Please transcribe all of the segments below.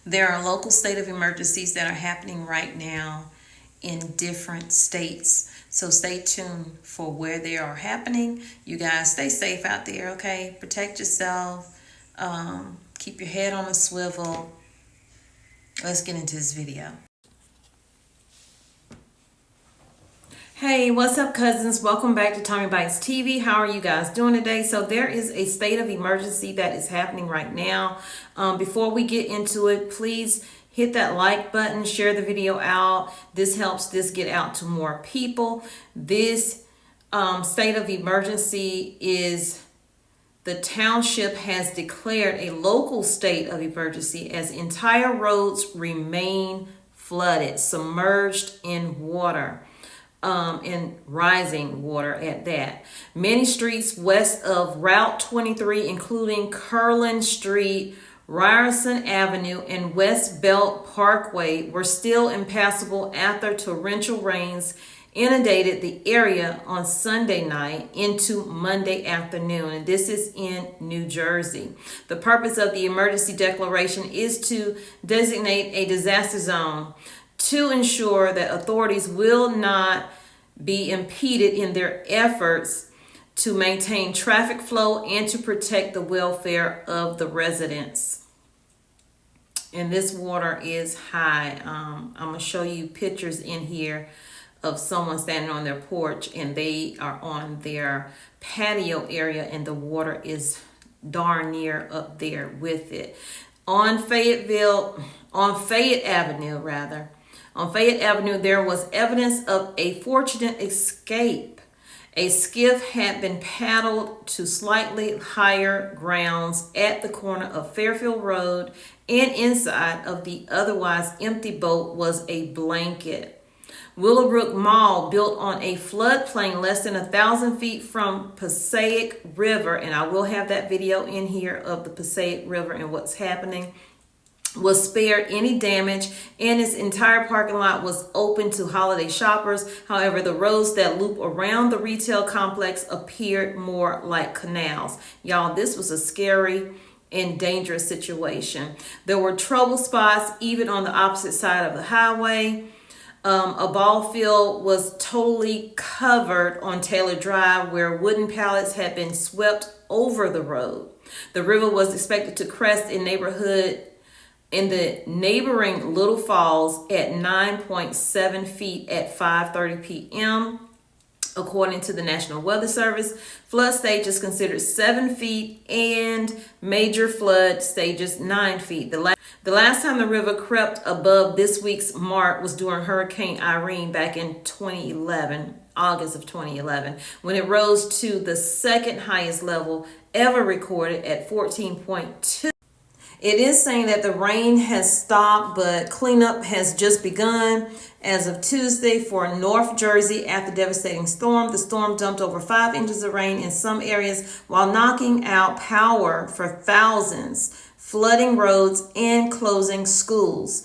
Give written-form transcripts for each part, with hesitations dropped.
There are local state of emergencies that are happening right now in different states. So stay tuned for where they are happening. You guys stay safe out there, okay? Protect yourself. Keep your head on a swivel. Let's get into this video. Hey, what's up, cousins? Welcome back to Tommy Bites TV. How are you guys doing today? So there is a state of emergency that is happening right now. Before we get into it, please hit that like button, share the video out. This helps this get out to more people. This state of emergency is the township has declared a local state of emergency as entire roads remain flooded, submerged in water. And rising water at that. Many streets west of Route 23, including Curlin Street, Ryerson Avenue, and West Belt Parkway, were still impassable after torrential rains inundated the area on Sunday night into Monday afternoon. And this is in New Jersey. The purpose of the emergency declaration is to designate a disaster zone to ensure that authorities will not be impeded in their efforts to maintain traffic flow and to protect the welfare of the residents. And this water is high. I'm going to show you pictures in here of someone standing on their porch, and they are on their patio area, and the water is darn near up there with it. On Fayette Avenue, there was evidence of a fortunate escape. A skiff had been paddled to slightly higher grounds at the corner of Fairfield Road, and inside of the otherwise empty boat was a blanket. Willowbrook Mall, built on a floodplain less than 1,000 feet from Passaic River, and I will have that video in here of the Passaic River and what's happening, was spared any damage, and its entire parking lot was open to holiday shoppers. However, the roads that loop around the retail complex appeared more like canals. Y'all, this was a scary and dangerous situation. There were trouble spots even on the opposite side of the highway. A ball field was totally covered on Taylor Drive, where wooden pallets had been swept over the road. The river was expected to crest in the neighboring Little Falls at 9.7 feet at 5:30 p.m. According to the National Weather Service, flood stage is considered 7 feet and major flood stage is 9 feet. The last time the river crept above this week's mark was during Hurricane Irene back in 2011, August of 2011, when it rose to the second highest level ever recorded at 14.2. It is saying that the rain has stopped, but cleanup has just begun as of Tuesday for North Jersey after devastating storm. The storm dumped over 5 inches of rain in some areas while knocking out power for thousands, flooding roads, and closing schools.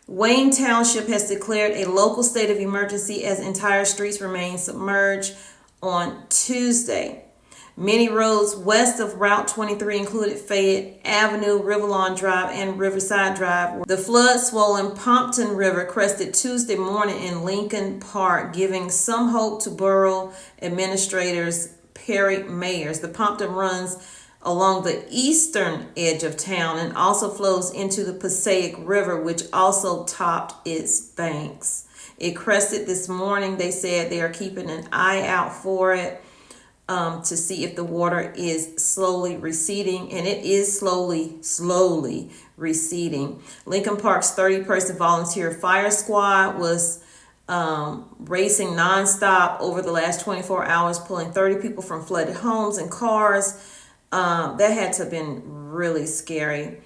Wayne Township has declared a local state of emergency as entire streets remain submerged on Tuesday. Many roads west of Route 23 included Fayette Avenue, Riverlawn Drive, and Riverside Drive. The flood-swollen Pompton River crested Tuesday morning in Lincoln Park, giving some hope to borough administrators Perry Mayers. The Pompton runs along the eastern edge of town and also flows into the Passaic River, which also topped its banks. It crested this morning. They said they are keeping an eye out for it. To see if the water is slowly receding, and it is slowly receding. Lincoln Park's 30-person volunteer fire squad was racing nonstop over the last 24 hours, pulling 30 people from flooded homes and cars. That had to have been really scary.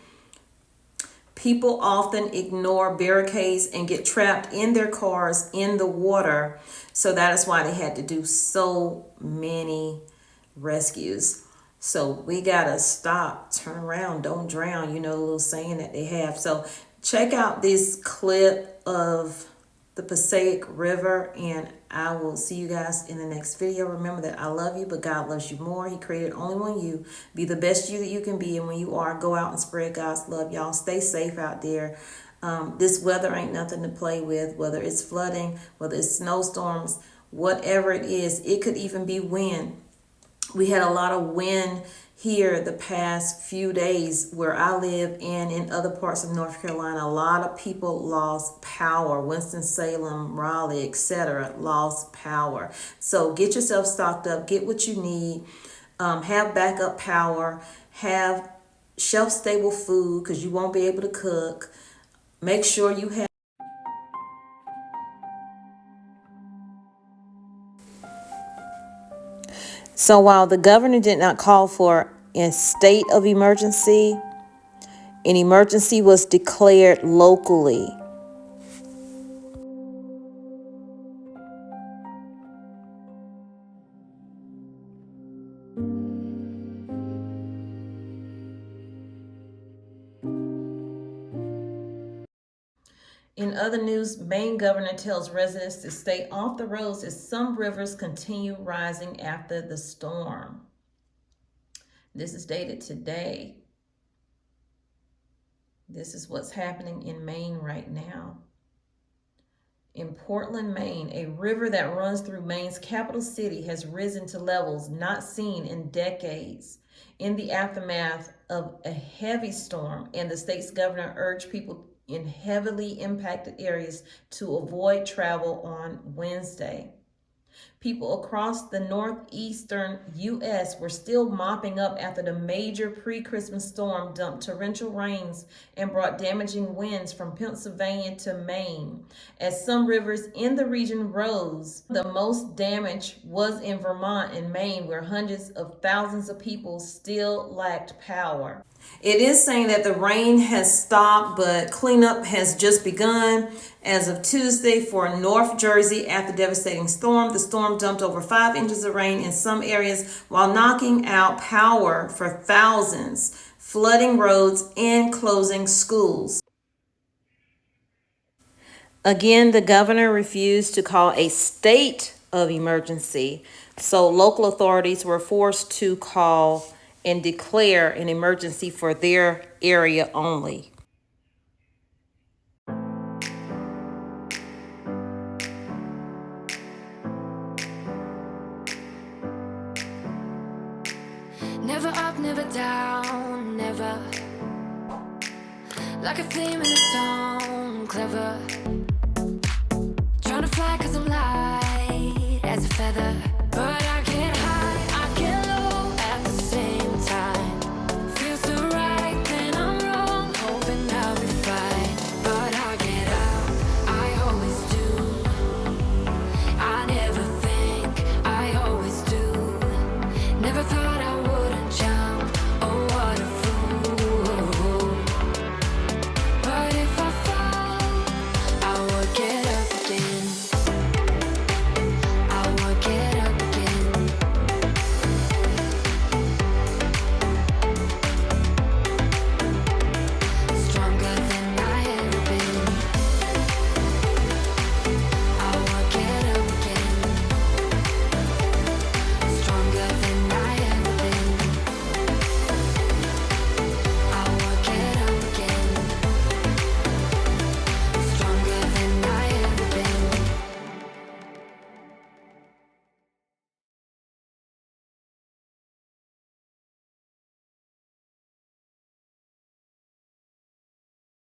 People often ignore barricades and get trapped in their cars in the water. So that is why they had to do so many rescues. So we got to stop, turn around, don't drown, you know, the little saying that they have. So check out this clip of the Passaic River, and I will see you guys in the next video. Remember that I love you, but God loves you more. He created only one you. Be the best you that you can be, and when you are, go out and spread God's love. Y'all stay safe out there. This weather ain't nothing to play with, whether it's flooding, whether it's snowstorms, whatever it is. It could even be wind. We had a lot of wind here the past few days where I live and in other parts of North Carolina. A lot of people lost power. Winston-Salem, Raleigh, etc. lost power. So get yourself stocked up. Get what you need. Have backup power. Have shelf-stable food because you won't be able to cook. Make sure you have. So while the governor did not call for a state of emergency, an emergency was declared locally. In other news, Maine governor tells residents to stay off the roads as some rivers continue rising after the storm. This is dated today. This is what's happening in Maine right now. In Portland, Maine, a river that runs through Maine's capital city has risen to levels not seen in decades in the aftermath of a heavy storm, and the state's governor urged people in heavily impacted areas to avoid travel on Wednesday. People across the northeastern U.S. were still mopping up after the major pre-Christmas storm dumped torrential rains and brought damaging winds from Pennsylvania to Maine. As some rivers in the region rose, the most damage was in Vermont and Maine, where hundreds of thousands of people still lacked power. It is saying that the rain has stopped, but cleanup has just begun. As of Tuesday for North Jersey after devastating storm, the storm dumped over 5 inches of rain in some areas while knocking out power for thousands, flooding roads, and closing schools. Again, the governor refused to call a state of emergency, so local authorities were forced to call and declare an emergency for their area only. Never up, never down, never. Like a flame in a stone, clever. Trying to fly 'cause I'm light as a feather.